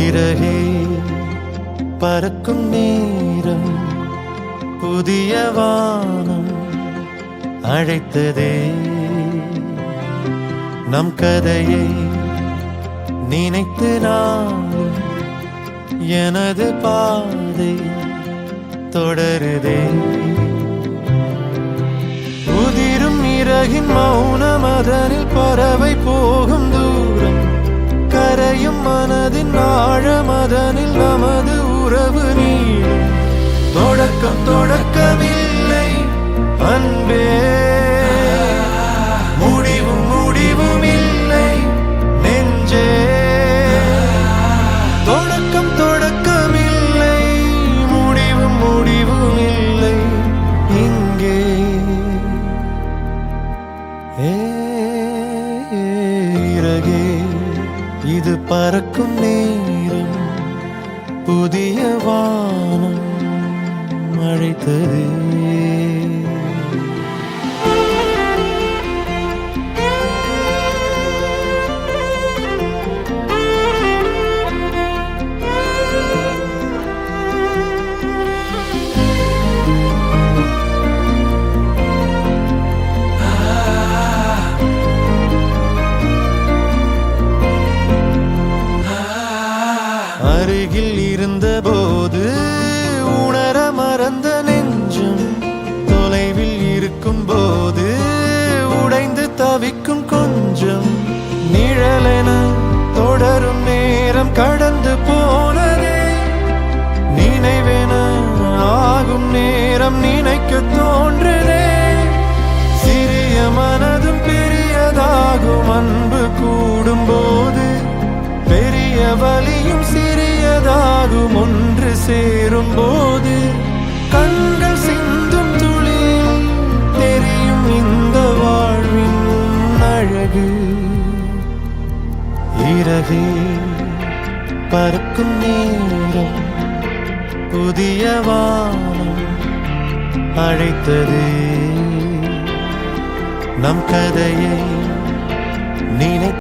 இறகே பறக்கும் நேரம் புதிய வானம் அழைத்ததே நம் கதையை நினைத்து நானும் எனது பாதை தொடருதே உதிரும் இறகின் மௌனம் அதனில் பறவை போகும் தூரம் கரையும் மனதின் ஆழம் அதனில் நமது உறவு நீளும் தொடக்கம் தொடக்கமில்லை அன்பே முடிவும் முடிவும் இல்லை நெஞ்சே தொடக்கம் தொடக்கமில்லை முடிவும் முடிவும் இல்லை இங்கே இறகே இது பறக்கும் நேரம் புதிய வானம் அழைத்ததே அருகில் இருந்த போது உணர மறந்த நெஞ்சம் தொலைவில் இருக்கும் போது உடைந்து தவிக்கும் கொஞ்சம் நிழலென தொடரும் நேரம் கடந்து போனதே நினைவென ஆகும் நேரம் நினைக்க தோன்றுதே சிறிய மனதும் பெரியதாகும் அன்பு கூடும் போது பெரிய வலியும் சிறியதாகும் ஒன்று சேரும் போது கண்கள் சிந்தும் துளியில் தெரியும் இந்த வாழ்வின் அழகு இறகே பறக்கும் நேரம் புதிய வானம் அழைத்ததே நம் கதையை நினை